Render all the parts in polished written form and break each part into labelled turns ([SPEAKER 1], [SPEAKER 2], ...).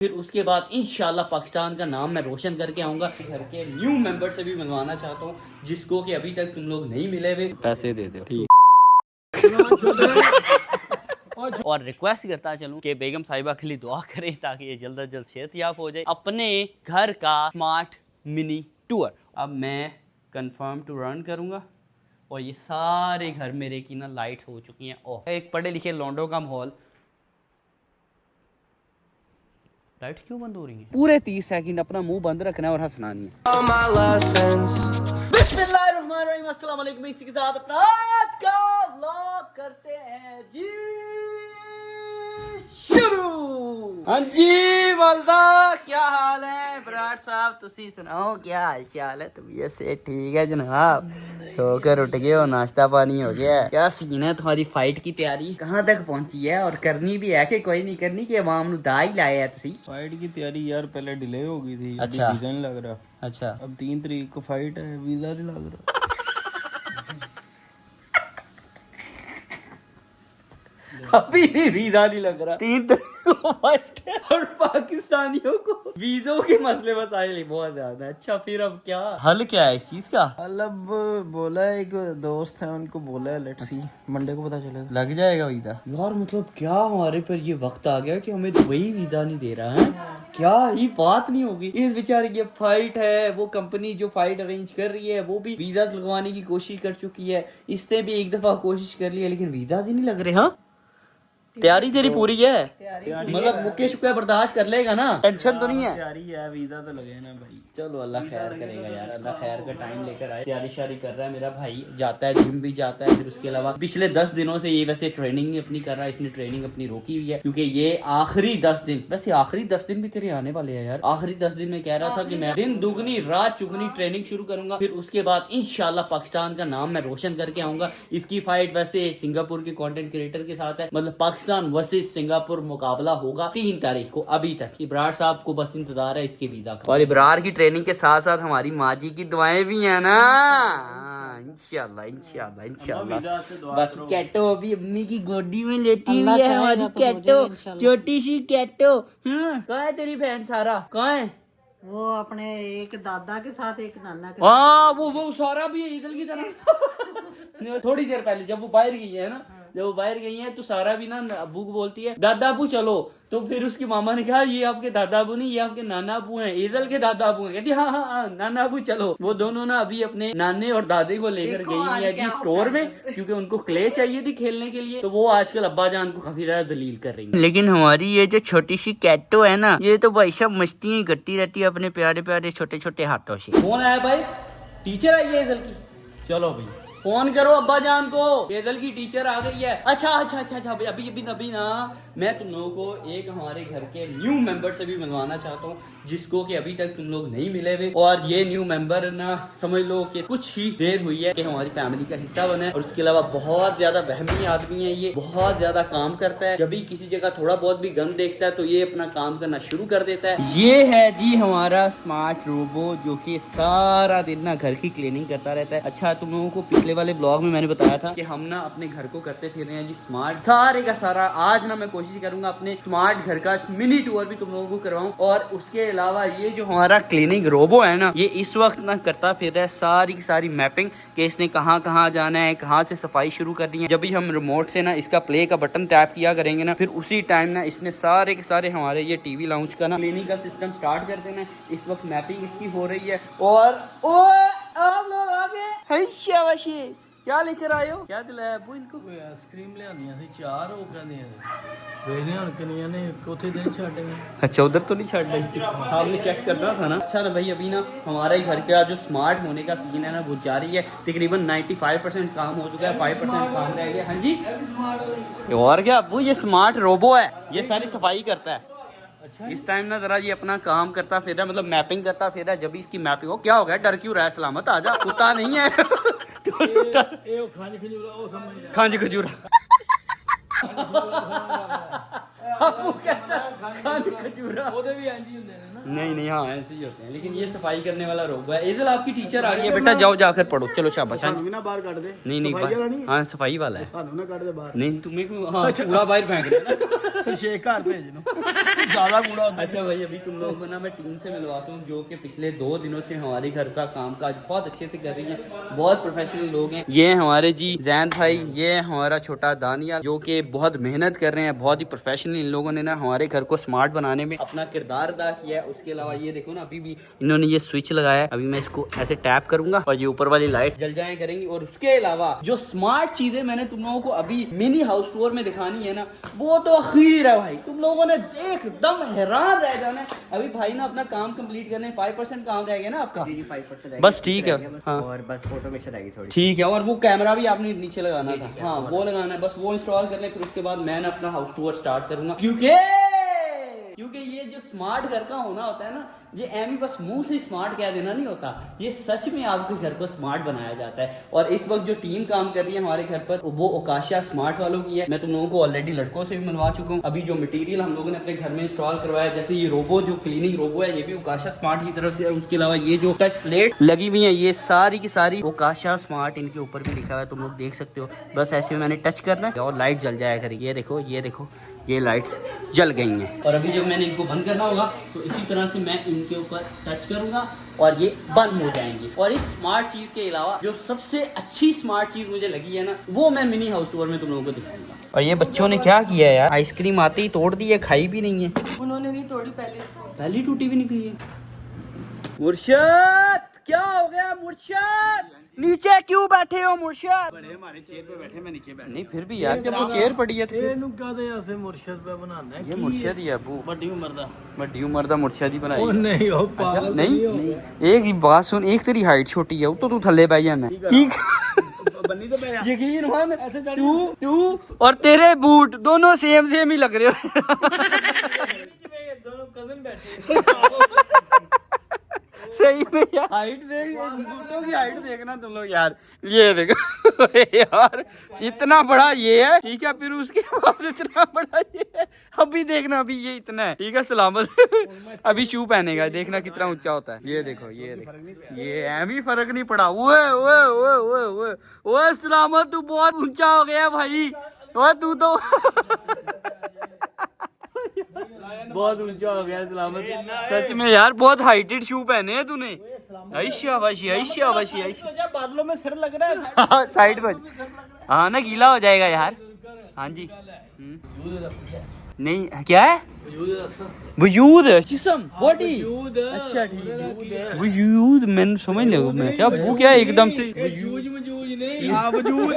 [SPEAKER 1] फिर उसके बाद इंशाल्लाह पाकिस्तान का नाम मैं रोशन करके आऊंगा। घर के न्यू मेंबर से भी मिलवाना चाहता हूँ, जिसको कि अभी तक तुम लोग नहीं मिले हुए। पैसे दे दो ठीक। और रिक्वेस्ट करता चलूं कि बेगम साहिबा के लिए दुआ करें ताकि ये जल्द अज जल्द सेहतयाब हो जाए। अपने घर का स्मार्ट मिनी टूर अब मैं कंफर्म टू रन करूंगा और ये सारे घर मेरे की ना लाइट हो चुकी हैं। ओह, एक पढ़े लिखे लौंडों का माहौल। लाइट क्यों बंद हो रही है? पूरे 30 सेकंड अपना मुंह बंद रखना है और हंसना नहीं है। बिस्मिल्लाहिर्रहमानिर्रहीम, अस्सलाम वालेकुम। इसी के साथ अपना आज का व्लॉग करते हैं जी शुरू। हाँ जी वालदा, क्या हाल है? बराड़ साहब तुसी सुनाओ, क्या हाल चाल है? तबीयत से ठीक है जनाब? सोकर उठ गए हो? नाश्ता पानी हो गया? क्या सीन है तुम्हारी फाइट की तैयारी कहाँ तक पहुंची है? और करनी भी है कि कोई नहीं करनी कि अवाम नु दाई लाए है तुसी?
[SPEAKER 2] फाइट की तैयारी यार पहले डिले हो गई थी।
[SPEAKER 1] अच्छा।
[SPEAKER 2] अभी वीजा नहीं लग रहा।
[SPEAKER 1] अच्छा,
[SPEAKER 2] अब 3 तारीख को फाइट है, वीजा नहीं लग रहा।
[SPEAKER 1] अभी भी वीजा नहीं लग रहा। 3 तारीख को फाइट है और पाकिस्तानियों को वीजों के मसले मसाइल बहुत ज्यादा। अच्छा, फिर अब क्या हल क्या है इस चीज का?
[SPEAKER 2] अब बोला है, एक दोस्त है उनको बोला है, लेट्स सी मंडे को पता चलेगा।
[SPEAKER 1] लग जाएगा वीजा यार? मतलब क्या हमारे पर ये वक्त आ गया कि हमें दुबई वीजा नहीं दे रहा है? क्या ही बात नहीं होगी। इस बेचारे की फाइट है, वो कंपनी जो फाइट अरेंज कर रही है वो भी वीजा लगवाने की कोशिश कर चुकी है। इसने भी एक दफा कोशिश कर ली है लेकिन वीजा ही नहीं लग रहे। हाँ, तैयारी तेरी पूरी है? मतलब मुक्के शुक्के बर्दाश्त कर लेगा ना? टेंशन तो नहीं है?
[SPEAKER 2] तैयारी है, वीजा तो लगे ना भाई।
[SPEAKER 1] चलो अल्लाह खैर करेगा यार, अल्लाह खैर का टाइम लेकर आए। तैयारी शारी कर रहा है मेरा भाई, जाता है जिम भी जाता है। फिर उसके अलावा पिछले 10 दिनों से ये वैसे ट्रेनिंग अपनी कर रहा है। इसने ट्रेनिंग अपनी रोकी हुई है क्योंकि ये आखिरी 10 दिन, वैसे आखिरी 10 दिन भी तेरे आने वाले हैं यार। आखिरी 10 दिन में कह रहा था कि मैं दिन दुगनी रात चुगनी ट्रेनिंग शुरू करूंगा। फिर उसके बाद इंशाल्लाह पाकिस्तान का नाम मैं रोशन करके आऊंगा। इसकी फाइट वैसे सिंगापुर के कंटेंट क्रिएटर के साथ है, मतलब पाकिस्तान वर्सेस सिंगापुर मुकाबला होगा 3 तारीख को। अभी तक इब्रार साहब को बस इंतजार है इसके वीजा का। और इब्रार की ट्रेनिंग के साथ साथ हमारी माँ जी की दुआएं भी है ना। इंशाल्लाह इंशाल्लाह इंशाल्लाह। बाकी कैटो अभी अम्मी की गोदी में लेटी हुई है हमारी कैटो, छोटी सी कैटो। कहाँ है तेरी बहन सारा? कहाँ है
[SPEAKER 3] वो? अपने एक दादा के साथ एक नाना के
[SPEAKER 1] हाँ, वो सारा भी है ईदल की तरह। थोड़ी देर पहले जब वो बाहर गई है ना, जब वो बाहर गई है तो सारा भी ना अबू को बोलती है दादा अबू चलो। तो फिर उसकी मामा ने कहा ये आपके दादा अबू नहीं, ये आपके नाना अबू हैं, ईदल के दादा अबू हैं। कहती हाँ हाँ हाँ नाना अबू चलो। वो दोनों ना अभी अपने नाने और दादे को लेकर गई है जी स्टोर में, क्योंकि उनको क्ले चाहिए थी खेलने के लिए। तो वो आजकल अब्बा जान को काफी ज्यादा दलील कर रही है। लेकिन हमारी ये जो छोटी सी कैटो है ना, ये तो भाई साहब मस्ती ही करती रहती है अपने प्यारे प्यारे छोटे छोटे हाथों से। कौन आया भाई? टीचर आई है ईदल की? चलो भाई फोन करो अब्बा जान को, ईदल की टीचर आ गई है। अच्छा अच्छा अच्छा अच्छा अभी अभी अभी ना मैं तुम लोगों को एक हमारे घर के न्यू मेंबर से भी मिलवाना चाहता हूँ, जिसको कि अभी तक तुम लोग नहीं मिले हुए। और ये न्यू मेंबर ना समझ लो कि कुछ ही देर हुई है कि हमारी फैमिली का हिस्सा बने। और उसके अलावा बहुत ज्यादा वहमी आदमी है ये, बहुत ज्यादा काम करता है। जब भी किसी जगह थोड़ा बहुत भी गंद देखता है तो ये अपना काम करना शुरू कर देता है। ये है जी हमारा स्मार्ट रोबो, जो कि सारा दिन ना घर की क्लीनिंग करता रहता है। अच्छा, तुम लोगों को पिछले वाले ब्लॉग में मैंने बताया था कि हम ना अपने घर को करते फिर रहे हैं जी स्मार्ट, सारे का सारा। आज ना मैं कोशिश करूंगा अपने स्मार्ट घर का मिनी टूर भी तुम लोगों को करवाऊं। और उसके अलावा ये जो हमारा क्लीनिंग रोबो है ना, ये इस वक्त ना करता फिर रहा है सारी की सारी मैपिंग कि इसने कहाँ कहाँ जाना है, कहाँ से सफाई शुरू करनी है। जब भी हम रिमोट से ना इसका प्ले का बटन टैप किया करेंगे ना, फिर उसी टाइम ना इसने सारे के सारे हमारे ये टीवी लाउंज का ना क्लीनिंग का सिस्टम स्टार्ट कर देना। इस वक्त मैपिंग इसकी हो रही है। और आप लोग आगे क्या लेकर आए हो? क्या दिलाया अब्बू इनको?
[SPEAKER 2] आइसक्रीम ले आंदियां सी, 4 हो कहंदे वेखने हन किनियां ने कोथे दिन छाड़े।
[SPEAKER 1] अच्छा, उधर तो नहीं छाड़ रही, आपने चेक करना था ना। अच्छा ना भाई, अभी ना हमारा ही घर का जो स्मार्ट होने का सीन है ना वो जारी है। तकरीबन 95% काम हो चुका है, 5% काम रह गया। हाँ जी, और क्या अब्बू, ये स्मार्ट रोबो है, ये सारी सफाई करता है। अच्छा, इस टाइम ना जरा ये अपना काम करता फिर रहा, मतलब मैपिंग करता फिर रहा। जब भी इसकी मैपिंग हो, क्या हो गया, डर क्यों रहा है? सलामत आजा, कुत्ता नहीं है। खांज खजूरा आपको कहता खान खजूरा
[SPEAKER 2] ਉਹਦੇ ਵੀ ਇੰਜ ਹੀ ਹੁੰਦੇ ਨੇ ਨਾ
[SPEAKER 1] नहीं नहीं हाँ ऐसे ही होते हैं लेकिन ये सफाई करने वाला रोबो है इधर आपकी टीचर आ गई है बेटा जाओ जाकर पढ़ो चलो शाबाश
[SPEAKER 4] ਸਾਨੂੰ ਵੀ ਨਾ ਬਾਹਰ ਕੱਢ ਦੇ
[SPEAKER 1] नहीं नहीं
[SPEAKER 4] ਸਫਾਈ ਵਾਲਾ नहीं
[SPEAKER 1] हाँ सफाई वाला है
[SPEAKER 4] ਸਾਨੂੰ ਨਾ ਕੱਢ ਦੇ ਬਾਹਰ
[SPEAKER 1] नहीं तुम्हें क्यों हाँ कूड़ा बाहर फेंक देना
[SPEAKER 4] ਫਿਰ 6 ਘਰ ਭੇਜ ਨੂੰ ਜ਼ਿਆਦਾ ਕੂੜਾ ਹੁੰਦਾ
[SPEAKER 1] अच्छा भाई अभी तुम लोगों को ना मैं टीम से मिलवाता हूँ जो कि पिछले 2 दिनों से हमारे घर का काम काज बहुत अच्छे से कर रही है बहुत प्रोफेशनल लोग हैं ये हमारे जी जैन भाई ये हमारा छोटा दानिया जो कि बहुत मेहनत कर रहे हैं बहुत ही प्रोफेशनल इन लोगों ने ना हमारे घर को स्मार्ट बनाने में अपना किरदार अदा किया है उसके अलावा ये देखो ना अभी भी इन्होंने ये स्विच लगाया है अभी मैं इसको ऐसे टैप करूंगा और ये ऊपर वाली लाइट जल जाए करेंगी और उसके अलावा जो स्मार्ट चीजें मैंने तुम लोगों को अभी मिनी हाउस टूर में दिखानी है ना वो तो अखीर है भाई तुम लोगों ने एकदम हैरान रह जाना है अभी भाई ना अपना काम कंप्लीट करने 5% काम रह गया ना आपका
[SPEAKER 5] जी 5%
[SPEAKER 1] बस ठीक है हाँ
[SPEAKER 5] और बस ऑटोमेशन रहेगी थोड़ी
[SPEAKER 1] ठीक है और वो कैमरा भी आपने नीचे लगाना था हाँ वो लगाना है बस वो इंस्टॉल कर ले फिर उसके बाद मैं ना अपना हाउस टूर स्टार्ट करूंगा क्योंकि ये जो स्मार्ट घर का होना होता है ना ये एम बस मुंह से स्मार्ट कह देना नहीं होता ये सच में आपके घर को स्मार्ट बनाया जाता है और इस वक्त जो टीम काम कर रही है हमारे घर पर वो ओकाशा स्मार्ट वालों की है मैं तुम लोगों को ऑलरेडी लड़कों से भी मिलवा चुका हूँ अभी जो मटेरियल हम लोगों ने अपने घर में इंस्टॉल करवाया जैसे ये रोबो जो क्लीनिंग रोबो है ये भी ओकाशा स्मार्ट की तरफ से है उसके अलावा ये जो टच प्लेट लगी हुई है ये सारी की सारी ओकाशा स्मार्ट इनके ऊपर भी लिखा हुआ है तुम लोग देख सकते हो बस ऐसे में मैंने टच करना है और लाइट जल जाया करेगी ये देखो ये लाइट्स जल गई हैं और अभी जब मैंने इनको बंद करना होगा तो इसी तरह से मैं इनके ऊपर टच करूंगा और ये बंद हो जाएंगे और इस स्मार्ट चीज के अलावा जो सबसे अच्छी स्मार्ट चीज मुझे लगी है ना वो मैं मिनी हाउस टूर में तुम लोगों को दिखाऊंगा और ये बच्चों ने क्या किया है यार आइसक्रीम आते ही तोड़ दी है खाई भी नहीं है
[SPEAKER 6] उन्होंने नहीं तोड़ी
[SPEAKER 1] पहली टूटी भी निकली है मुर्शद क्या हो गया मुर्शद नीचे क्यों बैठे हो मुर्शद
[SPEAKER 4] बड़े हमारे चेयर पे बैठे मैं नीचे बैठा
[SPEAKER 1] नहीं फिर भी यार जब वो चेयर पड़ी है तो
[SPEAKER 2] ਇਹਨੂੰ ਕਾਦੇ ਆਸੇ ਮੁਰਸ਼ਦ पे बनाना है
[SPEAKER 1] ये मुर्शद ही है अबू
[SPEAKER 4] ਵੱਡੀ ਉਮਰ ਦਾ
[SPEAKER 1] बड़ी उम्र दा मुर्शद ही बनाई
[SPEAKER 2] ਉਹ नहीं हो पागल
[SPEAKER 1] नहीं एक ही बात सुन एक तेरी हाइट छोटी है तो तू थल्ले बह जाना ठीक
[SPEAKER 4] ਬੰਨੀ ਤੇ ਪੈ ਜਾ
[SPEAKER 1] यकीन मान तू और तेरे बूट दोनों सेम सेम ही लग रहे हो
[SPEAKER 2] दोनों कजन बैठे
[SPEAKER 1] सही में यार हाइट देख बूटों की हाइट देखना तुम लोग यार ये देखो यार इतना बड़ा ये है ठीक है फिर उसके बाद इतना बड़ा ये है अभी देखना अभी ये इतना है ठीक है सलामत अभी शू पहनेगा देखना कितना ऊंचा होता है ये देखो ये एम ही फर्क नहीं पड़ा ओए ओए ओए ओए ओए ओए सलामत तू बहुत ऊंचा हो गया भाई ओए तू तो बहुत ऊंचा हो गया सलामत सच में यार बहुत हाइटेड शू पहने हैं तूने ऐशा
[SPEAKER 4] बादलों में सिर लग रहा है
[SPEAKER 1] साइड पर हाँ ना गीला हो जाएगा यार हाँ जी नहीं क्या है वजूद जिस्म बॉडी अच्छा ठीक है वजूद मैंने समझ नहीं मैं क्या वो क्या एकदम से
[SPEAKER 2] जूझ मजूज नहीं
[SPEAKER 4] हाँ वजूद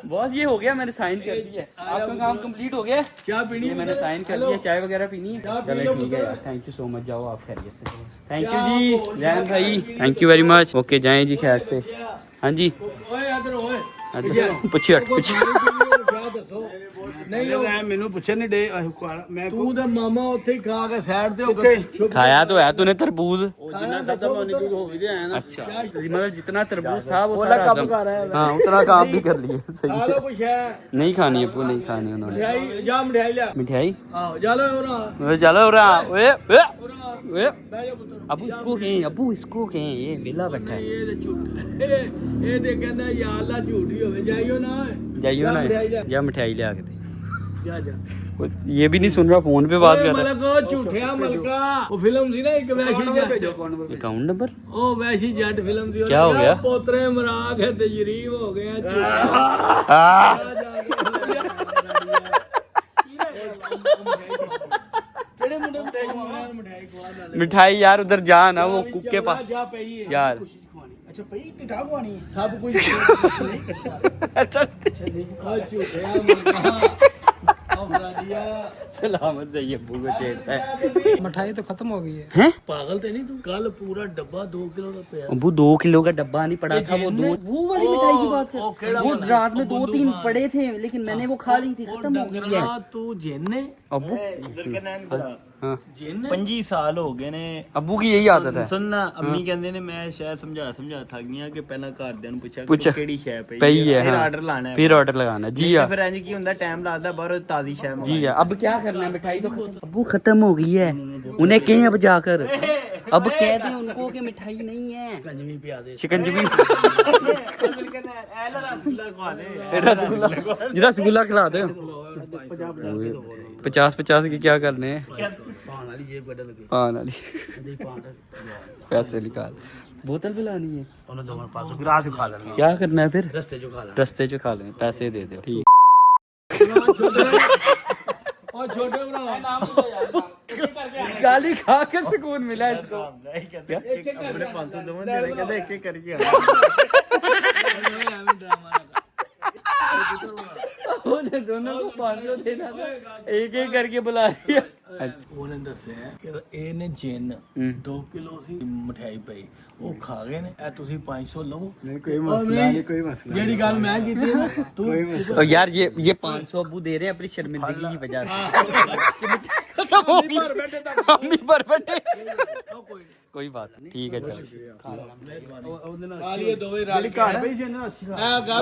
[SPEAKER 1] बॉस ये हो गया मैंने साइन कर दिया आपका काम कंप्लीट हो गया
[SPEAKER 2] क्या पीनी
[SPEAKER 1] ये मैंने साइन कर दिया चाय वगैरह पीनी है चलो ठीक है यार थैंक यू सो मच जाओ आप खैरियत से थैंक यू जी जैन भाई thank you very much okay जाएं जी खैर से हाँ जी
[SPEAKER 2] ओए इधर ओए
[SPEAKER 1] पीछे हट पीछे
[SPEAKER 2] क्या दसो नहीं
[SPEAKER 4] मैं ਮੈਨੂੰ ਪੁੱਛਣ ਨਹੀਂ ਡੇ ਮੈਂ
[SPEAKER 2] ਤੂੰ ਤੇ ਮਾਮਾ ਉੱਥੇ ਹੀ ਖਾ ਕੇ ਸਾਈਡ ਤੇ ਹੋ ਕੇ
[SPEAKER 1] खाया तो है तूने तरबूज
[SPEAKER 4] ਜਿੰਨਾ ਖਾਦਾ ਮੈਂ ਨਿਕਲ ਹੋ ਵੀ ਆਇਆ ਨਾ
[SPEAKER 1] अच्छा मतलब जितना तरबूज था वो
[SPEAKER 4] ओला
[SPEAKER 1] सारा
[SPEAKER 4] कब
[SPEAKER 1] हजम-
[SPEAKER 4] कर रहा है
[SPEAKER 1] हाँ उतना काम भी कर लिए सही
[SPEAKER 2] ਖਾ
[SPEAKER 1] है
[SPEAKER 2] ਲੋ ਕੁਛ ਹੈ
[SPEAKER 1] नहीं खानी है वो नहीं खानी उन्होंने
[SPEAKER 2] ਮਠਿਆਈ ਜਾ ਮਠਿਆਈ ਲਿਆ
[SPEAKER 1] मिठाई
[SPEAKER 2] ਆਓ ਜਾ ਲੋ ਹੋਰਾ
[SPEAKER 1] ओए चलो रहा ओए ओए ओए
[SPEAKER 2] ਬਹਿ ਜਾ ਪੁੱਤਰ
[SPEAKER 1] अबू इसको कहें ये विला बैठा है
[SPEAKER 2] ਇਹ ਤੇ ਝੂਠ ਇਹ ਤੇ ਕਹਿੰਦਾ ਯਾ ਅੱਲਾ ਝੂਠ ਹੀ ਹੋਵੇ ਜਾਈਓ ਨਾ
[SPEAKER 1] जाइयो ना
[SPEAKER 2] मठियाई लिया।
[SPEAKER 1] जा मिठाई ले आके दे
[SPEAKER 2] ਜਾ ਜਾ
[SPEAKER 1] ये भी नहीं सुन रहा फोन पे बात कर रहा
[SPEAKER 2] ਮਲਕ ਉਹ ਝੂਠਿਆ ਮਲਕਾ ਉਹ ਫਿਲਮ ਸੀ ਨਾ ਇੱਕ ਵੈਸ਼ੀ ਜੱਟ
[SPEAKER 1] है अकाउंट नंबर
[SPEAKER 2] ਉਹ ਵੈਸ਼ੀ ਜੱਟ ਫਿਲਮ ਦੀ
[SPEAKER 1] क्या हो गया?
[SPEAKER 2] ਪੋਤਰੇ ਮਰਾ ਕੇ ਤਜਰੀਬ ਹੋ ਗਿਆ
[SPEAKER 4] ਕਿਹੜੇ ਮੁੰਡੇ ਮਠਾਈ ਖਵਾਉਣਾ
[SPEAKER 2] ਮਠਾਈ ਖਵਾ ਨਾਲ
[SPEAKER 1] मिठाई यार उधर जा ना वो कुक के पास
[SPEAKER 2] ਜਾ ਪਈ ਹੈ
[SPEAKER 1] यार
[SPEAKER 4] ਅੱਛਾ ਪਈ ਕਿੱਥਾ ਖਵਾਣੀ ਹੈ
[SPEAKER 2] ਸਭ ਕੁਝ ਉਹ ਝੂਠਿਆ ਮਲਕਾ ਉਹ ਫਰਾਡੀਆ
[SPEAKER 1] सलामत से ये अबू को छेड़ता है
[SPEAKER 6] मिठाई तो खत्म हो गई है
[SPEAKER 1] हैं
[SPEAKER 2] पागल तो नहीं तू कल पूरा डब्बा 2 किलो का पिया
[SPEAKER 1] वो 2 किलो का डब्बा नहीं पड़ा था वो वाली मिठाई की बात कर वो रात में 2-3 पड़े थे लेकिन मैंने वो खा ली थी खत्म हो गई है
[SPEAKER 2] तू जेने
[SPEAKER 1] अबू
[SPEAKER 2] इधर के नाम बड़ा
[SPEAKER 1] हाँ।
[SPEAKER 4] 25 ਸਾਲ ਹੋ ਗਏ ਨੇ
[SPEAKER 1] अबू की यही आदत है।
[SPEAKER 4] ਸੁਣਨਾ ਅੰਮੀ ਕਹਿੰਦੇ ਨੇ ਮੈਂ ਸ਼ਾਇਦ ਸਮਝਾ ਥੱਕ ਗਈਆਂ ਕਿ ਪਹਿਲਾਂ ਘਰਦਿਆਂ ਨੂੰ ਪੁੱਛਿਆ
[SPEAKER 1] ਪੁੱਛ।
[SPEAKER 4] ਕਿ ਕਿਹੜੀ ਸ਼ੈ
[SPEAKER 1] पई
[SPEAKER 4] ਪਈ
[SPEAKER 1] है
[SPEAKER 4] ਫਿਰ
[SPEAKER 1] हाँ।
[SPEAKER 4] ਆਰਡਰ ਲਾਣਾ ਹੈ
[SPEAKER 1] फिर ऑर्डर लगाना है। जी
[SPEAKER 4] ਤੇ
[SPEAKER 1] हाँ
[SPEAKER 4] ਫਿਰ ਇੰਜ ਕੀ ਹੁੰਦਾ ਟਾਈਮ ਲੱਗਦਾ ਬਾਹਰੋਂ ਤਾਜ਼ੀ ਸ਼ੈ
[SPEAKER 1] जी हाँ। अब क्या करना है, मिठाई तो अबू खत्म हो गई है, उन्हें कहें अब जाकर, अब कह दें उनको कि मिठाई नहीं है।
[SPEAKER 2] ਕੰਜਵੀ ਪਿਆ ਦੇ
[SPEAKER 1] शिकंजवी
[SPEAKER 4] ਮੰਗਾਉਂਦੇ
[SPEAKER 1] रसगुल्ला खिला दो। 50 के क्या करने हैं।
[SPEAKER 2] ਪਾਣ ਵਾਲੀ ਜੇਬ ਕੱਢ ਲਗੇ
[SPEAKER 1] पान वाली
[SPEAKER 2] ਇਹਦੇ ਪਾਣ
[SPEAKER 1] पैसे निकाल, बोतल भी लानी है।
[SPEAKER 2] ਉਹਨਾਂ ਦੋਵਾਂ ਪਾਸੋਂ ਰਾਤ ਨੂੰ ਖਾ ਲੈਣਗੇ
[SPEAKER 1] क्या करना है फिर,
[SPEAKER 2] ਰਸਤੇ ਚੋਂ ਖਾ ਲੈਣਗੇ
[SPEAKER 1] रस्ते च खा लें, पैसे दे दो। ठीक
[SPEAKER 6] और छोटे भरा
[SPEAKER 1] गाली खा के सुकून मिला इसको।
[SPEAKER 4] ਆਪਣੇ 500 ਦੋਵਾਂ ਦੇ ਕਹਿੰਦੇ ਇੱਕ ਇੱਕ ਕਰਕੇ
[SPEAKER 1] उन्हें दोनों को 500 देना था, एक एक करके बुला लिया।
[SPEAKER 2] ਉਹਨੇ ਦੱਸਿਆ ਕਿ ਇਹਨੇ ਜਿੰਨ 2 ਕਿਲੋ ਸੀ ਮਠਿਆਈ ਪਈ ਉਹ ਖਾ ਗਏ ਨੇ ਇਹ ਤੁਸੀਂ 500 ਲਵੋ ਨਹੀਂ ਕੋਈ ਮਸਲਾ ਨਹੀਂ ਕੋਈ ਮਸਲਾ ਜਿਹੜੀ ਗੱਲ ਮੈਂ ਕੀਤੀ ਨਾ ਤੂੰ
[SPEAKER 1] और यार ये 500 अबू दे रहे हैं अपनी शर्मिंदगी की वजह से। खत्म हो गई, हम ही भर बैठे। कोई बात नहीं, ठीक है चलो।
[SPEAKER 2] ਕਾਲੀਏ ਦੋਵੇਂ ਰਲ ਕੇ ਘਰ ਪਈ ਸੀ ਇਹਨਾਂ ਅੱਛੀ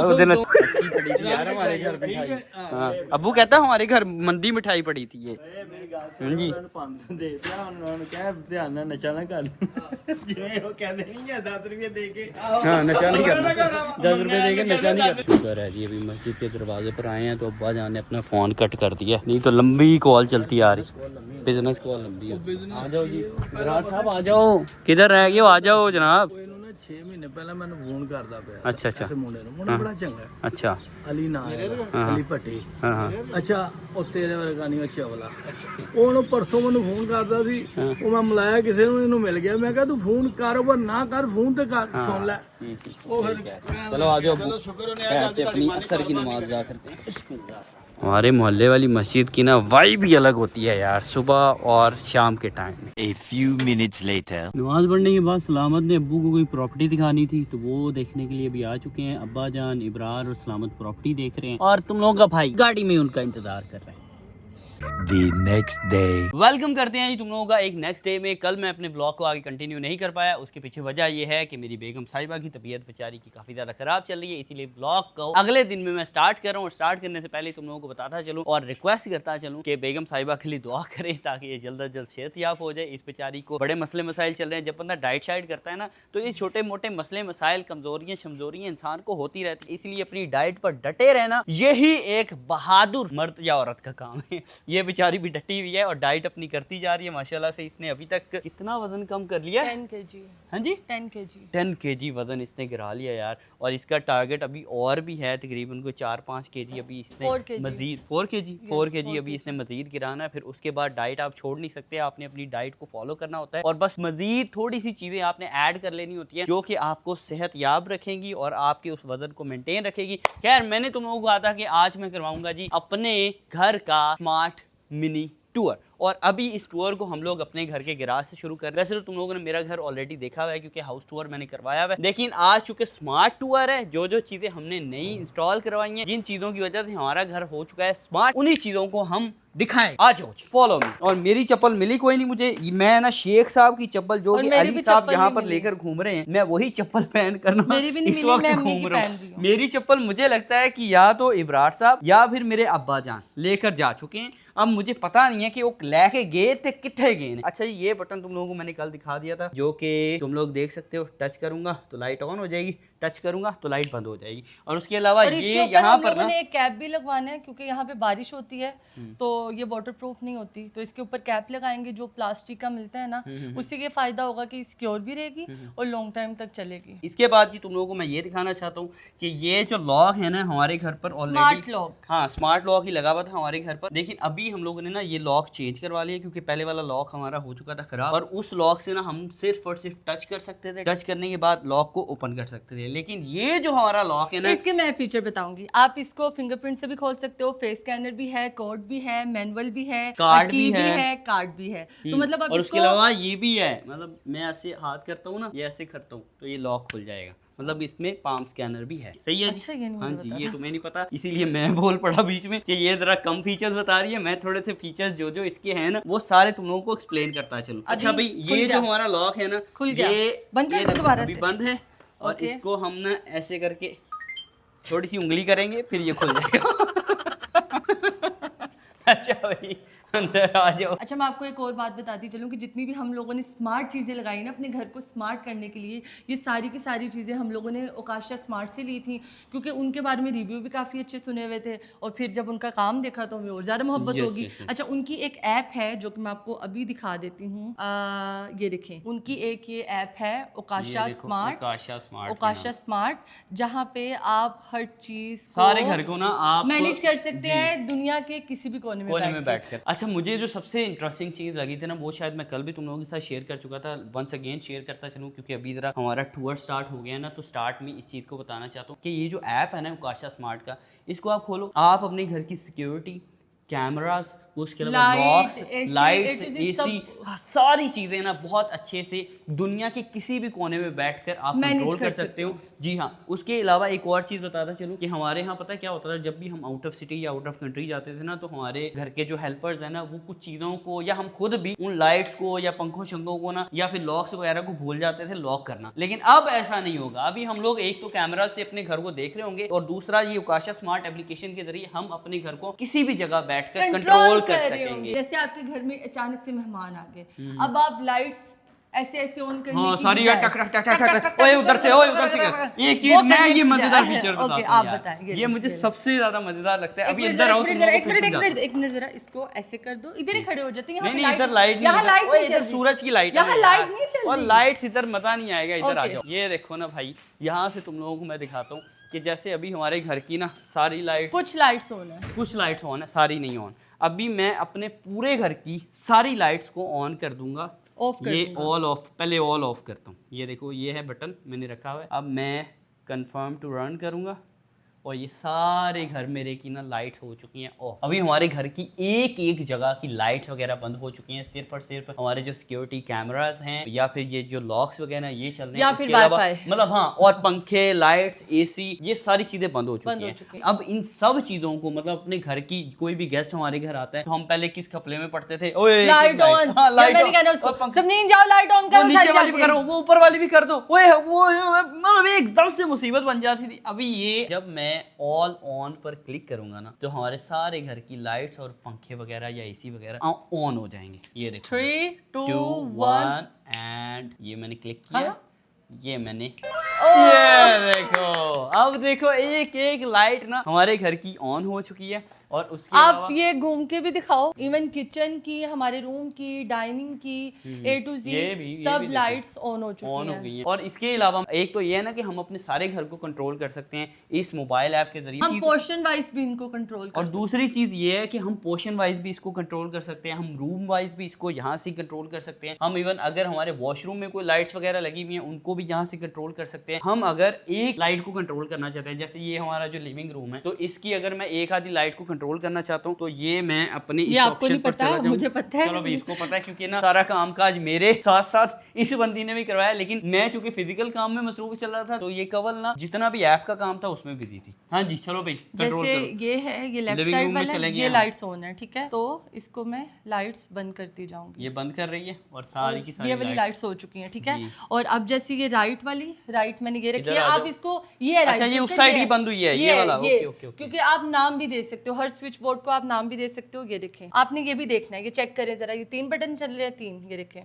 [SPEAKER 1] उस दिन अच्छी पड़ी थी यार हमारे घर मिठाई। हाँ, अबू कहता हमारे घर मंदी मिठाई पड़ी थी ये। जी
[SPEAKER 4] 500 ਦੇ ਪਿਆ ਉਹਨਾਂ ਨੂੰ ਕਹਿ ਧਿਆਨ ਨਾਲ ਨਸ਼ਾ ਨਾ ਕਰ ਜਿਵੇਂ ਉਹ ਕਹਿੰਦੇ ਨਹੀਂ ਆ 10 ਰੁਪਏ ਦੇ ਕੇ
[SPEAKER 1] हाँ, नशा नहीं करना, 10 रुपए देके नशा नहीं करना। शुक्र है जी अभी मस्जिद के दरवाजे पर आए हैं तो अब्बा जान ने अपना फोन कट कर दिया, नहीं तो लंबी कॉल चलती आ रही, बिजनेस कॉल लंबी है। आ जाओ जी विराट साहब, आ जाओ, किधर रह गए हो, आ जाओ जनाब।
[SPEAKER 2] ਇਹਨੂੰ ਨਾ 6 ਮਹੀਨੇ ਪਹਿਲਾਂ ਮੈਨੂੰ ਫੋਨ ਕਰਦਾ ਪਿਆ
[SPEAKER 1] अच्छा अच्छा
[SPEAKER 2] ਇਸ ਮੁੰਡੇ ਨੂੰ ਮੁੰਡਾ ਬੜਾ ਚੰਗਾ ਹੈ
[SPEAKER 1] अच्छा
[SPEAKER 2] ਅਲੀ ਨਾਂ ਹੈ ਅਲੀ ਭੱਟੀ
[SPEAKER 1] हाँ हाँ
[SPEAKER 2] ਅੱਛਾ ਉਹ ਤੇਰੇ ਵਰਗਾ ਨਹੀਂ ਉਹ ਚਵਲਾ ਉਹਨੂੰ ਪਰਸੋਂ ਮੈਨੂੰ ਫੋਨ ਕਰਦਾ ਸੀ ਉਹ ਮੈਂ ਮਿਲਾਇਆ ਕਿਸੇ ਨੂੰ ਇਹਨੂੰ मिल गया मैं कहा तू फोन कारोबार ना कर फोन तो कर सुन ले वो फिर
[SPEAKER 1] चलो आ जाओ, ऐसे अपनी असर की नमाज अदा करते हैं। हमारे मोहल्ले वाली मस्जिद की ना वाइब भी अलग होती है यार, सुबह और शाम के टाइम में।
[SPEAKER 5] A few minutes later.
[SPEAKER 1] नमाज पढ़ने के बाद सलामत ने अब्बू को कोई प्रॉपर्टी दिखानी थी तो वो देखने के लिए भी आ चुके हैं। अब्बा जान इब्रार और सलामत प्रॉपर्टी देख रहे हैं और तुम लोगों का भाई गाड़ी में उनका इंतजार कर रहे हैं।
[SPEAKER 5] The next day.
[SPEAKER 1] वेलकम करते हैं जी तुम लोगों का एक नेक्स्ट डे में। कल मैं अपने ब्लॉग को आगे कंटिन्यू नहीं कर पाया, उसके पीछे वजह ये है कि मेरी बेगम साहिबा की तबीयत बेचारी की काफ़ी ज़्यादा ख़राब चल रही है, इसीलिए ब्लॉग को अगले दिन में मैं स्टार्ट कर रहा हूँ। और स्टार्ट करने से पहले तुम लोगों को बताता चलूँ और रिक्वेस्ट करता चलूँ कि बेगम साहिबा के लिए दुआ करें ताकि ये जल्द अज जल्द सेहतयाब हो जाए। इस बेचारी को बड़े मसले मसाइल चल रहे हैं, जब बंदा डाइट शाइट करता है ना तो ये छोटे मोटे मसले मसाइल कमज़ोरियाँ शमज़ोरियाँ इंसान को होती रहती है, इसलिए अपनी डाइट पर डटे रहना यही एक बहादुर मर्द या औरत का काम है। ये बेचारी भी डटी हुई है और डाइट अपनी करती जा रही है माशाल्लाह से। इसने अभी तक कितना वजन कम कर लिया?
[SPEAKER 6] 10 kg।
[SPEAKER 1] हाँ जी
[SPEAKER 6] 10 kg।
[SPEAKER 1] 10 kg वजन इसने गिरा लिया यार। और इसका टारगेट अभी और भी है, तकरीबन को 4-5 kg अभी इसने
[SPEAKER 6] 4 kg।
[SPEAKER 1] मजीद 4 kg अभी इसने मजीद गिराना है। फिर उसके बाद डाइट आप छोड़ नहीं सकते, आपने अपनी डाइट को फॉलो करना होता है और बस मजीद थोड़ी सी चीज़ें आपने ऐड कर लेनी होती है जो कि आपको सेहत याब रखेंगी और आपके उस वजन को मेंटेन रखेगी। खैर मैंने तुम लोगों को कहा था कि आज मैं करवाऊंगा जी अपने घर का स्मार्ट मिनी टूर, और अभी इस टूर को हम लोग अपने घर के गैराज से शुरू कर रहे हैं। वैसे तो तुम लोगों ने मेरा घर ऑलरेडी देखा हुआ है क्योंकि हाउस टूर मैंने करवाया हुआ है, लेकिन आज चूंकि स्मार्ट टूर है, जो जो चीज़ें हमने नई इंस्टॉल करवाई हैं, जिन चीज़ों की वजह से हमारा घर हो चुका है स्मार्ट, उन्हीं चीज़ों को हम दिखाएं। आ जाओ फॉलो मी। और मेरी चप्पल मिली कोई नहीं मुझे, मैं ना शेख साहब की चप्पल जो
[SPEAKER 6] और
[SPEAKER 1] कि
[SPEAKER 6] मेरी
[SPEAKER 1] अली
[SPEAKER 6] भी
[SPEAKER 1] साहब
[SPEAKER 6] चप्पल
[SPEAKER 1] यहाँ
[SPEAKER 6] नहीं
[SPEAKER 1] पर
[SPEAKER 6] मिली।
[SPEAKER 1] लेकर घूम रहे हैं, मैं वही चप्पल पहन कर ना
[SPEAKER 6] मेरी भी नहीं
[SPEAKER 1] इस
[SPEAKER 6] मिली,
[SPEAKER 1] वक्त
[SPEAKER 6] मैं अम्मी
[SPEAKER 1] घूम
[SPEAKER 6] की
[SPEAKER 1] रहा
[SPEAKER 6] पहन
[SPEAKER 1] हूँ।
[SPEAKER 6] रही हूँ।
[SPEAKER 1] मेरी चप्पल मुझे लगता है कि या तो इब्रार साहब या फिर मेरे अब्बा जान लेकर जा चुके हैं। अब मुझे पता नहीं है कि वो लेके गए थे कितने गए हैं। अच्छा ये बटन तुम लोगों को मैंने कल दिखा दिया था, जो कि तुम लोग देख सकते हो। टच करूंगा तो लाइट ऑन हो जाएगी, टच करूंगा तो लाइट बंद हो जाएगी। और उसके अलावा
[SPEAKER 6] और इसके
[SPEAKER 1] ये
[SPEAKER 6] ऊपर
[SPEAKER 1] यहाँ
[SPEAKER 6] हम
[SPEAKER 1] पर
[SPEAKER 6] लोगों
[SPEAKER 1] ना
[SPEAKER 6] ने एक कैप भी लगवाना है क्योंकि यहाँ पे बारिश होती है तो ये वाटर प्रूफ नहीं होती, तो इसके ऊपर कैप लगाएंगे जो प्लास्टिक का मिलता है ना, उससे ये फायदा होगा कि सिक्योर भी रहेगी और लॉन्ग टाइम तक चलेगी।
[SPEAKER 1] इसके बाद जी तुम लोगों को मैं ये दिखाना चाहता हूँ कि ये जो लॉक है ना हमारे घर पर
[SPEAKER 6] स्मार्ट
[SPEAKER 1] ऑलरेडी,
[SPEAKER 6] लॉक।
[SPEAKER 1] हाँ स्मार्ट लॉक ही लगा हुआ था हमारे घर पर, लेकिन अभी हम लोगों ने ना ये लॉक चेंज करवा लिया क्योंकि पहले वाला लॉक हमारा हो चुका था खराब। और उस लॉक से ना हम सिर्फ और सिर्फ टच कर सकते थे, टच करने के बाद लॉक को ओपन कर सकते थे। लेकिन ये जो हमारा लॉक है ना,
[SPEAKER 6] इसके मैं फीचर बताऊंगी, आप इसको फिंगरप्रिंट से भी खोल सकते हो, फेस स्कैनर भी है, कोड भी है, मैनुअल भी है,
[SPEAKER 1] कार्ड
[SPEAKER 6] की
[SPEAKER 1] भी है,
[SPEAKER 6] कार्ड भी है। तो मतलब अब
[SPEAKER 1] और उसके
[SPEAKER 6] इसको
[SPEAKER 1] अलावा ये भी है, मतलब मैं ऐसे हाथ करता हूँ ना, ये ऐसे करता हूँ तो ये लॉक खुल जाएगा। मतलब इसमें पाम स्कैनर भी है। सही है जी?
[SPEAKER 6] अच्छा, ये नहीं
[SPEAKER 1] हाँ
[SPEAKER 6] मुझे
[SPEAKER 1] जी,
[SPEAKER 6] पता
[SPEAKER 1] ये
[SPEAKER 6] था।
[SPEAKER 1] तुम्हें नहीं पता, इसीलिए मैं बोल पड़ा बीच में कि ये जरा कम फीचर्स बता रही है। मैं थोड़े से फीचर्स जो जो इसके हैं ना वो सारे तुम लोगों को एक्सप्लेन करता चलूं। अच्छा भाई,
[SPEAKER 6] खुल
[SPEAKER 1] ये
[SPEAKER 6] गया।
[SPEAKER 1] जो हमारा लॉक है ना,
[SPEAKER 6] खुल गया।
[SPEAKER 1] ये
[SPEAKER 6] बंद कर
[SPEAKER 1] ये
[SPEAKER 6] दो
[SPEAKER 1] देखो,
[SPEAKER 6] दोबारा
[SPEAKER 1] अभी
[SPEAKER 6] से।
[SPEAKER 1] बंद है और
[SPEAKER 6] ओके।
[SPEAKER 1] इसको हम ना ऐसे करके थोड़ी सी उंगली करेंगे फिर ये खुल जाएगा। अच्छा भाई, अंदर आ जाओ।
[SPEAKER 6] अच्छा, मैं आपको एक और बात बताती चलूँ कि जितनी भी हम लोगों ने स्मार्ट चीज़ें लगाई ना अपने घर को स्मार्ट करने के लिए, ये सारी की सारी चीज़ें हम लोगों ने ओकाशा स्मार्ट से ली थी, क्योंकि उनके बारे में रिव्यू भी काफ़ी अच्छे सुने हुए थे और फिर जब उनका काम देखा तो हमें और ज़्यादा मोहब्बत
[SPEAKER 1] Yes,
[SPEAKER 6] होगी।
[SPEAKER 1] yes, yes.
[SPEAKER 6] अच्छा, उनकी एक ऐप है जो कि मैं आपको अभी दिखा देती हूँ। ये देखें, उनकी एक ये ऐप है ओकाशा स्मार्ट।
[SPEAKER 1] ओकाशा स्मार्ट,
[SPEAKER 6] ओकाशा स्मार्ट, जहाँ पे आप हर चीज़
[SPEAKER 1] सारे घर को ना आप
[SPEAKER 6] मैनेज कर सकते
[SPEAKER 1] जी।
[SPEAKER 6] हैं दुनिया के किसी भी कोने में
[SPEAKER 1] बैठ कर। अच्छा, मुझे जो सबसे इंटरेस्टिंग चीज लगी थी ना वो शायद मैं कल भी तुम लोगों के साथ शेयर कर चुका था, वंस अगेन शेयर करता चलूं क्योंकि अभी जरा हमारा टूर स्टार्ट हो गया है ना, तो स्टार्ट में इस चीज़ को बताना चाहता हूँ कि ये जो ऐप है ना ओकाशा स्मार्ट का, इसको आप खोलो, आप अपने घर की सिक्योरिटी, कैमरास, उसके अलावा
[SPEAKER 6] light,
[SPEAKER 1] locks, lights,
[SPEAKER 6] A to Z
[SPEAKER 1] AC, सारी चीज़ें ना बहुत अच्छे से दुनिया के किसी भी कोने में बैठकर आप
[SPEAKER 6] Manage
[SPEAKER 1] कंट्रोल
[SPEAKER 6] कर
[SPEAKER 1] कर सकते हो। जी हाँ, उसके अलावा एक और चीज़ बताता चलूँ कि हमारे यहाँ पता है क्या होता था, जब भी हम आउट ऑफ सिटी या आउट ऑफ कंट्री जाते थे ना, तो हमारे घर के जो हेल्पर्स हैं ना वो कुछ चीज़ों को या हम खुद भी उन लाइट्स को या पंखों शंखों को ना या फिर लॉक्स वगैरह को भूल जाते थे लॉक करना। लेकिन अब ऐसा नहीं होगा। अभी हम लोग एक तो कैमरा से अपने घर को देख रहे होंगे और दूसरा ये ओकाशा स्मार्ट एप्लीकेशन के जरिए हम अपने घर को किसी भी जगह बैठकर कंट्रोल कर सकेंगे।
[SPEAKER 6] जैसे आपके घर में अचानक से मेहमान आ गए, अब आप लाइट्स ऐसे ऐसे ऑन करने
[SPEAKER 1] हाँ,
[SPEAKER 6] की
[SPEAKER 1] सारी
[SPEAKER 6] बजाय-
[SPEAKER 1] टक टक टक टक टक, ओए उधर से कर। एक चीज
[SPEAKER 6] वो
[SPEAKER 1] मैं
[SPEAKER 6] करने
[SPEAKER 1] ये
[SPEAKER 6] की
[SPEAKER 1] मजेदार
[SPEAKER 6] बजाय-
[SPEAKER 1] फीचर
[SPEAKER 6] ओके,
[SPEAKER 1] बताता
[SPEAKER 6] आप
[SPEAKER 1] हूँ
[SPEAKER 6] बताएं,
[SPEAKER 1] यार,
[SPEAKER 6] ये
[SPEAKER 1] ये मुझे
[SPEAKER 6] ले लो।
[SPEAKER 1] सबसे ज्यादा मजेदार लगता है। अभी
[SPEAKER 6] एक
[SPEAKER 1] इधर आओ, तुम लोगों को फिर समझाता हूँ।
[SPEAKER 6] एक मिनट जरा इसको ऐसे कर दो, इधर ही खड़े हो जाते हैं।
[SPEAKER 1] नहीं नहीं, इधर लाइट नहीं,
[SPEAKER 6] यहाँ
[SPEAKER 1] इधर-
[SPEAKER 6] लाइट
[SPEAKER 1] ओए,
[SPEAKER 6] नहीं
[SPEAKER 1] इधर
[SPEAKER 6] चल रही।
[SPEAKER 1] सूरज की लाइट
[SPEAKER 6] यहाँ
[SPEAKER 1] है
[SPEAKER 6] लाइट
[SPEAKER 1] यार।
[SPEAKER 6] नहीं चल
[SPEAKER 1] और
[SPEAKER 6] रही।
[SPEAKER 1] लाइट्स इधर मजा नहीं आएगा, इधर आ
[SPEAKER 6] ओके।
[SPEAKER 1] जाओ। ये देखो ना भाई, यहाँ से तुम लोगों को मैं दिखाता हूँ कि जैसे अभी हमारे घर की ना सारी लाइट,
[SPEAKER 6] कुछ लाइट्स ऑन है,
[SPEAKER 1] कुछ लाइट्स ऑन है, सारी नहीं ऑन। अभी मैं अपने पूरे घर की सारी लाइट्स को ऑन कर दूंगा।
[SPEAKER 6] ऑफ कर
[SPEAKER 1] ये
[SPEAKER 6] दूंगा।
[SPEAKER 1] ऑल ऑफ, पहले ऑल ऑफ करता हूँ। ये देखो, ये है बटन मैंने रखा हुआ है। अब मैं कंफर्म टू रन करूँगा और ये सारे घर मेरे की ना लाइट हो चुकी हैं ऑफ। अभी हमारे घर की एक एक जगह की लाइट वगैरह बंद हो चुकी हैं। सिर्फ और सिर्फ हमारे जो सिक्योरिटी कैमरास हैं या फिर ये जो लॉक्स वगैरह ये चल रहे हैं,
[SPEAKER 6] या
[SPEAKER 1] उसके
[SPEAKER 6] फिर
[SPEAKER 1] अलावा
[SPEAKER 6] वाईफाई।
[SPEAKER 1] मतलब हाँ, और पंखे, लाइट्स, एसी, ये सारी चीजें बंद हो चुकी हैं। अब इन सब चीजों को मतलब अपने घर की कोई भी गेस्ट हमारे घर आता है तो हम पहले किस कपड़े में पढ़ते थे, ओए
[SPEAKER 6] लाइट ऑन,
[SPEAKER 1] हाँ, लाइट
[SPEAKER 6] मैंने कहना
[SPEAKER 1] और
[SPEAKER 6] उसको
[SPEAKER 1] पंखे।
[SPEAKER 6] सब नहीं जाओ लाइट ऑन
[SPEAKER 1] वो
[SPEAKER 6] करो,
[SPEAKER 1] नीचे
[SPEAKER 6] सारी
[SPEAKER 1] वाली भी
[SPEAKER 6] जाके।
[SPEAKER 1] करो, वो ऊपर वाली भी कर दो। ओए वो मतलब एकदम से मुसीबत बन जाती थी। अभी ये जब मैं ऑल ऑन पर क्लिक करूंगा ना तो हमारे सारे घर की लाइट्स और पंखे वगैरह या एसी वगैरह ऑन हो जाएंगे। ये देखो
[SPEAKER 6] 3, 2,
[SPEAKER 1] 2
[SPEAKER 6] 1।
[SPEAKER 1] 1 एंड ये मैंने क्लिक किया।
[SPEAKER 6] हाँ?
[SPEAKER 1] ये मैंने ये देखो, अब देखो एक एक लाइट ना हमारे घर की ऑन हो चुकी है। और उसके
[SPEAKER 6] आप
[SPEAKER 1] अलावा
[SPEAKER 6] ये घूम के भी दिखाओ, इवन किचन की, हमारे रूम की, डाइनिंग की, A to Z
[SPEAKER 1] ये भी
[SPEAKER 6] सब
[SPEAKER 1] देखो।
[SPEAKER 6] लाइट्स ऑन हो चुकी
[SPEAKER 1] ऑन हो
[SPEAKER 6] हैं।
[SPEAKER 1] गई है। और इसके अलावा एक तो ये है ना कि हम अपने सारे घर को कंट्रोल कर सकते हैं इस मोबाइल ऐप के जरिए।
[SPEAKER 6] हम पोर्शन वाइज भी इनको कंट्रोल कर
[SPEAKER 1] और दूसरी चीज ये है कि हम पोर्शन वाइज भी इसको कंट्रोल कर सकते हैं, हम रूम वाइज भी इसको यहाँ से कंट्रोल कर सकते हैं। हम इवन अगर हमारे वॉशरूम में कोई लाइट्स वगैरह लगी हुई हैं उनको भी यहाँ से कंट्रोल कर सकते हैं। हम अगर एक लाइट को कंट्रोल करना चाहते हैं, जैसे ये हमारा जो लिविंग रूम है, तो इसकी अगर मैं एक आधी लाइट को कंट्रोल करना चाहता हूँ तो ये मैं अपने
[SPEAKER 6] ये
[SPEAKER 1] इस
[SPEAKER 6] आपको
[SPEAKER 1] ऑप्शन
[SPEAKER 6] नहीं
[SPEAKER 1] पर
[SPEAKER 6] पता,
[SPEAKER 1] चला जाऊं।
[SPEAKER 6] मुझे पता है।
[SPEAKER 1] चलो भाई, इसको पता है क्योंकि ना सारा काम काज मेरे साथ साथ इस बंदी ने भी करवाया, लेकिन मैं चूंकि फिजिकल काम में मसरूफ चल रहा था तो ये कवल ना जितना भी ऐप का काम था उसमें बिजी थी। हाँ जी, चलो भाई कंट्रोल
[SPEAKER 6] जैसे
[SPEAKER 1] करो।
[SPEAKER 6] ये है, ये लेफ्ट
[SPEAKER 1] Living
[SPEAKER 6] साइड
[SPEAKER 1] room में
[SPEAKER 6] वाला है,
[SPEAKER 1] चलेंगे
[SPEAKER 6] ये
[SPEAKER 1] हम।
[SPEAKER 6] लाइट्स ऑन है, ठीक है। तो इसको मैं लाइट्स बंद करती जाऊंगी।
[SPEAKER 1] ये बंद कर रही है और सारी की सारी
[SPEAKER 6] ये वाली
[SPEAKER 1] lights-
[SPEAKER 6] लाइट्स हो चुकी हैं, ठीक है।
[SPEAKER 1] जी।
[SPEAKER 6] और अब जैसे ये राइट वाली, राइट मैंने ये रखी
[SPEAKER 1] इधर
[SPEAKER 6] है,
[SPEAKER 1] आ
[SPEAKER 6] आप
[SPEAKER 1] जाओ।
[SPEAKER 6] इसको ये right
[SPEAKER 1] अच्छा, ये उस
[SPEAKER 6] करते
[SPEAKER 1] side
[SPEAKER 6] हैं,
[SPEAKER 1] ही बंद हुई है, ये वाला,
[SPEAKER 6] ये,
[SPEAKER 1] ओके, ओके, ओके।
[SPEAKER 6] क्योंकि आप नाम भी दे सकते हो, हर स्विच बोर्ड को आप नाम भी दे सकते हो। ये देखें, आपने ये भी देखना है, ये चेक करें जरा, ये 3 बटन चल रहे हैं, 3, ये देखें,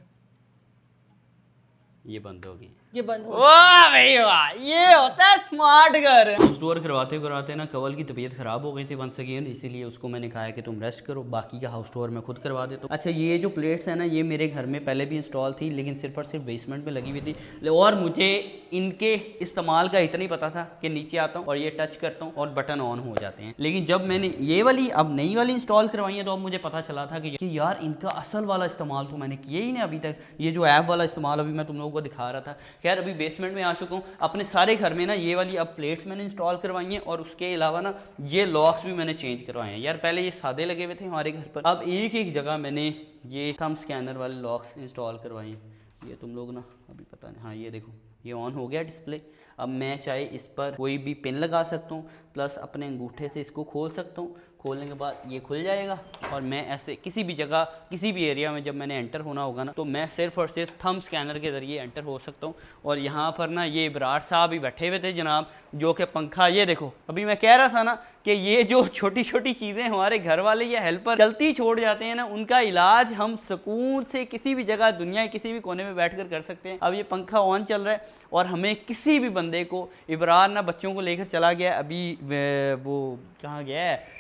[SPEAKER 1] ये बंद हो गई।
[SPEAKER 6] ये बंद हो
[SPEAKER 1] वाह भाई वाह, ये होता है स्मार्ट घर। स्टोर करवाते करवाते ना कवल की तबीयत खराब हो गई थी वंस अगेन, इसीलिए उसको मैंने कहा है कि तुम रेस्ट करो, बाकी का हाउस टूर मैं खुद करवा देता हूँ। अच्छा, ये जो प्लेट्स है ना ये मेरे घर में पहले भी इंस्टॉल थी लेकिन सिर्फ और सिर्फ बेसमेंट में लगी हुई थी, और मुझे इनके इस्तेमाल का इतना ही पता था कि नीचे आता हूँ और ये टच करता हूँ और बटन ऑन हो जाते हैं। लेकिन जब मैंने ये वाली अब नई वाली इंस्टॉल करवाई है तो अब मुझे पता चला था कि यार इनका असल वाला इस्तेमाल तो मैंने किया ही नहीं अभी तक। ये जो ऐप वाला इस्तेमाल अभी मैं तुम लोगों को दिखा रहा था। खैर, अभी बेसमेंट में आ चुका हूँ, अपने सारे घर में ना ये वाली अब प्लेट्स मैंने इंस्टॉल करवाई हैं और उसके अलावा ना ये लॉक्स भी मैंने चेंज करवाए हैं। यार पहले ये सादे लगे हुए थे हमारे घर पर, अब एक एक जगह मैंने ये थंब स्कैनर वाले लॉक्स इंस्टॉल करवाए हैं। ये तुम लोग ना अभी पता नहीं, हाँ ये देखो ये ऑन हो गया डिस्प्ले। अब मैं चाहे इस पर कोई भी पिन लगा सकता हूँ, प्लस अपने अंगूठे से इसको खोल सकता हूँ। खोलने के बाद ये खुल जाएगा और मैं ऐसे किसी भी जगह किसी भी एरिया में जब मैंने एंटर होना होगा ना, तो मैं सिर्फ और सिर्फ थंब स्कैनर के ज़रिए एंटर हो सकता हूँ। और यहाँ पर ना ये इब्रार साहब ही बैठे हुए थे जनाब, जो कि पंखा, ये देखो अभी मैं कह रहा था ना कि ये जो छोटी छोटी चीज़ें हमारे घर वाले या हेल्पर चलती छोड़ जाते हैं ना, उनका इलाज हम सुकून से किसी भी जगह दुनिया के किसी भी कोने में बैठ कर कर सकते हैं। अब ये पंखा ऑन चल रहा है और हमें किसी भी बंदे को, इब्रार ना बच्चों को लेकर चला गया, अभी वो कहाँ गया है,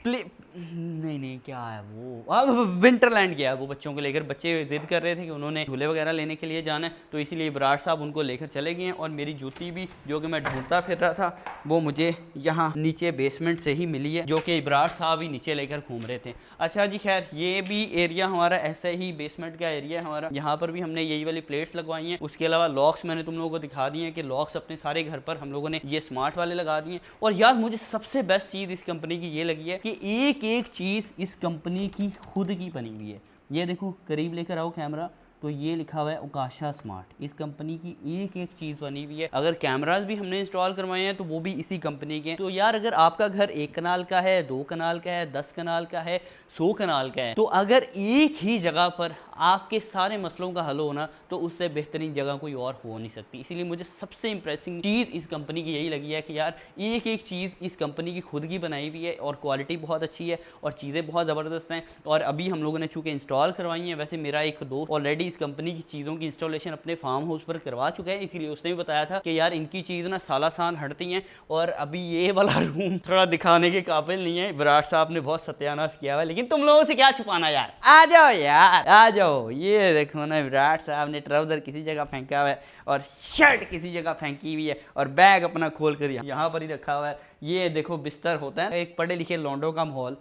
[SPEAKER 1] नहीं क्या है वो, अब विंटरलैंड गया वो बच्चों को लेकर। बच्चे जिद कर रहे थे कि उन्होंने झूले वगैरह लेने के लिए जाना है, तो इसीलिए इब्रार साहब उनको लेकर चले गए हैं। और मेरी जूती भी जो कि मैं ढूंढता फिर रहा था, वो मुझे यहाँ नीचे बेसमेंट से ही मिली है, जो कि इब्रार साहब ही नीचे लेकर घूम रहे थे। अच्छा जी, खैर ये भी एरिया हमारा ऐसे ही बेसमेंट का एरिया है हमारा। यहाँ पर भी हमने यही वाली प्लेट्स लगवाई हैं। उसके अलावा लॉक्स मैंने तुम लोगों को दिखा दिए हैं कि लॉक्स अपने सारे घर पर हम लोगों ने ये स्मार्ट वाले लगा दिए। और यार मुझे सबसे बेस्ट चीज़ इस कंपनी की ये लगी है कि एक एक चीज़ इस कंपनी की खुद की बनी हुई है। ये देखो, करीब लेकर आओ कैमरा, तो ये लिखा हुआ है ओकाशा स्मार्ट। इस कंपनी की एक एक चीज़ बनी हुई है। अगर कैमराज भी हमने इंस्टॉल करवाए हैं तो वो भी इसी कंपनी के हैं। तो यार अगर आपका घर 1 कनाल का है, 2 कनाल का है, 10 कनाल का है, 100 कनाल का है, तो अगर एक ही जगह पर आपके सारे मसलों का हल होना, तो उससे बेहतरीन जगह कोई और हो नहीं सकती। इसीलिए मुझे सबसे इंप्रेसिंग चीज़ इस कंपनी की यही लगी है कि यार एक एक चीज़ इस कंपनी की खुद की बनाई हुई है और क्वालिटी बहुत अच्छी है और चीज़ें बहुत ज़बरदस्त हैं। और अभी हम लोगों ने चूँकि इंस्टॉल करवाई हैं, वैसे मेरा एक दोस्त ऑलरेडी इस कंपनी की चीज़ों की इंस्टॉलेशन अपने फार्म हाउस पर करवा चुका है, इसीलिए उसने भी बताया था कि यार इनकी चीज़ ना साला सान हटती हैं। और अभी ये वाला रूम थोड़ा दिखाने के काबिल नहीं है, विराट साहब ने बहुत सत्यानाश किया हुआ, लेकिन तुम लोगों से क्या छुपाना यार, आ जाओ यार आ जाओ। ये देखो ना, विराट साहब ने ट्राउज़र किसी जगह फेंका हुआ है और शर्ट किसी जगह फेंकी हुई है और बैग अपना खोल कर यहाँ पर ही रखा हुआ है। ये देखो बिस्तर होता है एक पढ़े लिखे लौंडों का माहौल।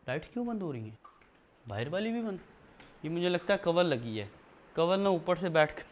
[SPEAKER 1] लाइट क्यों बंद हो रही है? बाहर वाली भी बंद। ये मुझे लगता है कवर लगी है, कवर ना ऊपर से बैठ कर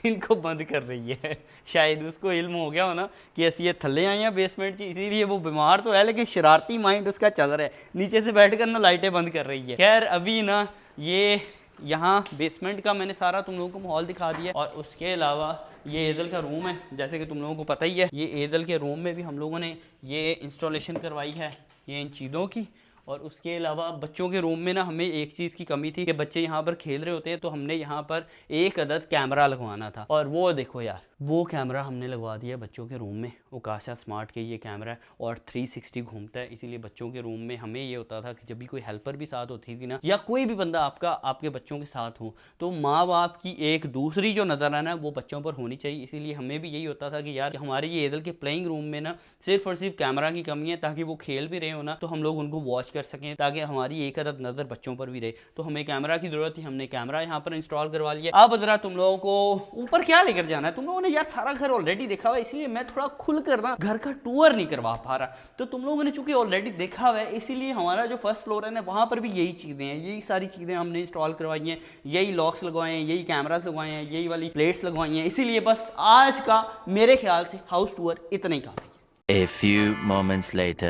[SPEAKER 1] इनको बंद कर रही है। शायद उसको इल्म हो गया हो ना कि ऐसी ये थल्ले आई हैं बेसमेंट की, इसीलिए वो बीमार तो है लेकिन शरारती माइंड उसका चल रहा है, नीचे से बैठ कर ना लाइटें बंद कर रही है। खैर अभी ना ये यहाँ बेसमेंट का मैंने सारा तुम लोगों को माहौल दिखा दिया। और उसके अलावा ये एदल का रूम है, जैसे कि तुम लोगों को पता ही है। ये एदल के रूम में भी हम लोगों ने ये इंस्टॉलेशन करवाई है ये इन चीज़ों की। और उसके अलावा बच्चों के रूम में ना हमें एक चीज़ की कमी थी कि बच्चे यहाँ पर खेल रहे होते हैं, तो हमने यहाँ पर एक अदद कैमरा लगवाना था। और वो देखो यार, वो कैमरा हमने लगवा दिया बच्चों के रूम में। ओकाशा स्मार्ट के ये कैमरा है और 360 घूमता है, इसीलिए बच्चों के रूम में हमें ये होता था कि जब भी कोई हेल्पर भी साथ होती थी ना, या कोई भी बंदा आपके बच्चों के साथ हो, तो माँ बाप की एक दूसरी जो नज़र आना है वो बच्चों पर होनी चाहिए। इसीलिए हमें भी यही होता था कि यार हमारे ये एदल के प्लेइंग रूम में ना सिर्फ और सिर्फ कैमरा की कमी है, ताकि वो खेल भी रहे हो ना तो हम लोग उनको वॉच कर सकें, ताकि हमारी एक अदद नज़र बच्चों पर भी रहे। तो हमें कैमरा की ज़रूरत थी, हमने कैमरा यहाँ पर इंस्टॉल करवा लिया। अब ज़रा तुम लोगों को ऊपर क्या लेकर जाना है, तुम लोगों ने यार सारा घर ऑलरेडी देखा हुआ है, इसलिए मैं थोड़ा खुल कर ना घर का टूर नहीं करवा पा रहा। तो तुम लोगों ने चूंकि ऑलरेडी देखा हुआ है, इसीलिए हमारा जो फर्स्ट फ्लोर है ना, वहाँ पर भी यही चीज़ें हैं, यही सारी चीज़ें हमने इंस्टॉल करवाई हैं, यही लॉक्स लगवाए हैं, यही कैमरास लगवाए हैं, यही वाली प्लेट्स लगवाई हैं। इसीलिए बस आज का मेरे ख्याल से हाउस टूर इतना ही काफ़ी।
[SPEAKER 5] A few moments later.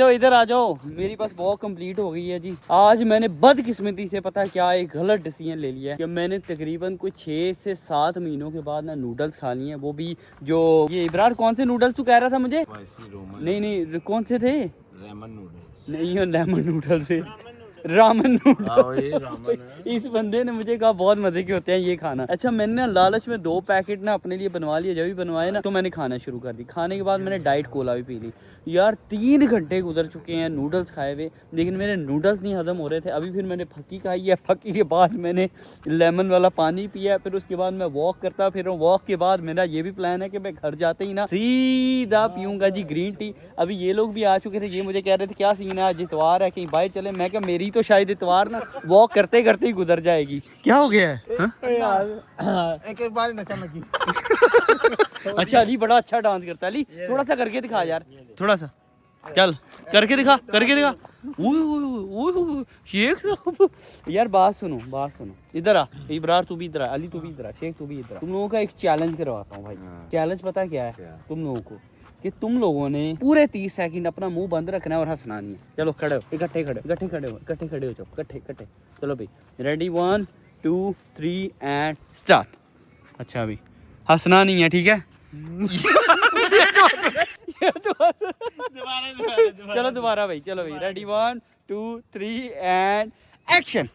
[SPEAKER 1] इधर आ जाओ, मेरी बस वॉक कंप्लीट हो गई है जी। आज मैंने बदकिस्मती से पता क्या एक गलत डिसीजन ले लिया है कि मैंने तकरीबन कोई 6 से 7 महीनों के बाद ना नूडल्स खा लिए हैं। वो भी जो ये इब्रार कौन से नूडल्स तू कह रहा था मुझे? नहीं कौन से थे?
[SPEAKER 2] Lemon noodles.
[SPEAKER 1] नहीं, लेमन नूडल से रामन नूडल्स। इस बंदे ने मुझे कहा बहुत मजे के होते हैं ये खाना। अच्छा, मैंने ना लालच में 2 पैकेट ना अपने लिए बनवा लिए। जब भी बनवाए ना तो मैंने खाना शुरू कर दी। खाने के बाद मैंने डाइट कोला भी पी ली। यार 3 घंटे गुजर चुके हैं नूडल्स खाए हुए, लेकिन मेरे नूडल्स नहीं हजम हो रहे थे। अभी फिर मैंने फक्की खाई है, फक्की के बाद मैंने लेमन वाला पानी पिया, फिर उसके बाद मैं वॉक करता फिर वॉक के बाद मेरा ये भी प्लान है कि मैं घर जाते ही ना सीधा पीऊँगा जी ग्रीन टी। अभी ये लोग भी आ चुके थे, ये मुझे कह रहे थे क्या सीन है आज इतवार है कहीं बाहर चले। मैं क्या मेरी तो शायद इतवार ना वॉक करते करते ही गुजर जाएगी। क्या हो गया है?
[SPEAKER 2] एक बार नचा लगी।
[SPEAKER 1] अच्छा अली बड़ा अच्छा डांस करता है। अली थोड़ा सा करके दिखा यार, थोड़ा सा चल करके दिखा शेख। यार बात सुनो इधर आ इब्रार, तू भी इधर आ, अली तू भी इधर आ, शेख तू भी इधर आ। तुम लोगों का एक चैलेंज करवाता हूँ भाई। चैलेंज पता क्या है तुम लोगों को? कि तुम लोगों ने पूरे 30 सेकंड अपना मुंह बंद रखना है और हंसना नहीं है। चलो खड़े हो, इकट्ठे खड़े हो जाओ, इकट्ठे चलो भाई। Ready 1 2 3 and start. अच्छा अभी हंसना नहीं है, ठीक है? चलो दोबारा भाई, चलो भाई, रेडी 1 2 3 एंड एक्शन।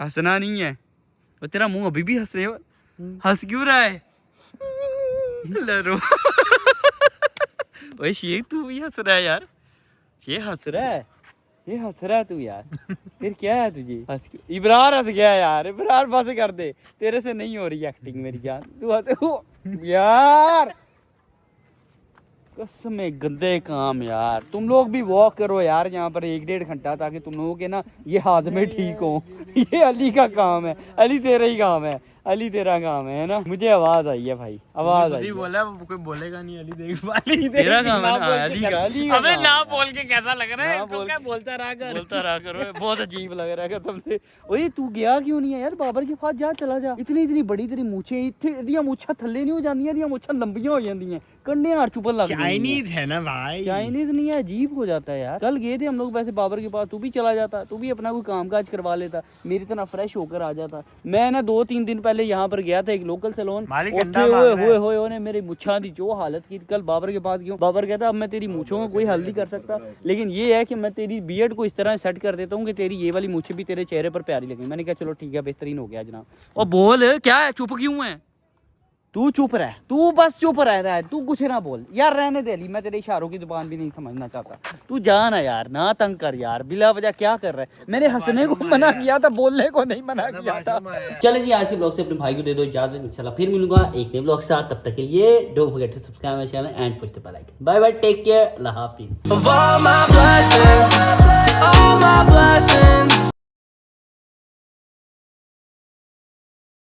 [SPEAKER 1] हंसना नहीं है, वो तेरा मुंह अभी भी हंस रहे हो, हंस क्यों रहा है? लरो ओए शेख तू भी हंस रहा है यार, ये हंस रहा है, ये हंस रहा है तू यार, फिर क्या है तुझे? हंस क्यों? इब्रार हंस गया यार, इब्रार बस कर दे, तेरे से नहीं हो रही एक्टिंग मेरी जान, तू हंस यार। कसम गंदे काम यार, तुम लोग भी वॉक करो यार यहाँ पर 1-1.5 घंटा, ताकि तुम लोगों के ना ये हाथ में ठीक हो। ये अली का काम है, अली तेरा ही काम है, अली तेरा काम है ना? मुझे आवाज आई है भाई, आवाज आई है।
[SPEAKER 4] बोला कोई बोलेगा नहीं, अली देख
[SPEAKER 1] तेरा काम है ना, अली का, अली का
[SPEAKER 4] अबे
[SPEAKER 1] काम
[SPEAKER 4] ना
[SPEAKER 1] है।
[SPEAKER 4] बोल के कैसा लग रहा है?
[SPEAKER 1] ना
[SPEAKER 4] इसको
[SPEAKER 1] बोल
[SPEAKER 4] क्या
[SPEAKER 1] के-
[SPEAKER 4] बोलता रहा कर।
[SPEAKER 1] बोलता रहा करो, बहुत अजीब लग रहा है कसम से। ओए तू गया क्यों नहीं है यार बाबर के पास? जा, चला जा। इतनी इतनी बड़ी तेरी मूछें, इतनी मूछा थल्ले नहीं हो जांदियां, ਦੀਆਂ मूछां लंबियां हो जांदियां, कंडे हार चुपन लग जांदियां।
[SPEAKER 4] चाइनीज है ना भाई,
[SPEAKER 1] चाइनीज नहीं है, अजीब हो जाता है यार। कल गए थे हम लोग वैसे बाबर के पास, तू भी चला जाता, तू भी अपना कोई काम काज करवा लेता, मेरी तरह फ्रेश होकर आ जाता। मैं ना 2-3 दिन पहले यहाँ पर गया था एक लोकल सैलून,
[SPEAKER 4] मालिक
[SPEAKER 1] ਉੱਥੇ
[SPEAKER 4] अंडा मार रहा है।
[SPEAKER 1] होए ने मेरी मुच्छां दी जो हालत की। कल बाबर के पास गया, बाबर कहता अब मैं तेरी मूछों को कोई हल नहीं कर सकता, लेकिन ये है कि मैं तेरी बियर्ड को इस तरह सेट कर देता हूँ कि तेरी ये वाली मूछें भी तेरे चेहरे पर प्यारी लगेंगी। मैंने कहा चलो ठीक है, बेहतरीन हो गया जनाब। और बोल क्या है, चुप क्यों है? तू चुप रह, तू बस चुप रह रहा है, तू कुछ ना बोल यार, रहने दे अली, मैं तेरे इशारों की जुबान भी नहीं समझना चाहता। तू जा ना यार, ना तंग कर यार, बिला वजह क्या कर रहा है? मैंने हंसने को मना किया था, बोलने को नहीं मना किया था। चले जी, आज के ब्लॉग से अपने भाई को दे दो इजाजत, इंशाल्लाह फिर मिलूंगा एक नए ब्लॉग के साथ। तब तक के लिए don't forget to subscribe my channel and push the bell icon. Bye bye, take care, Allah हाफिज़।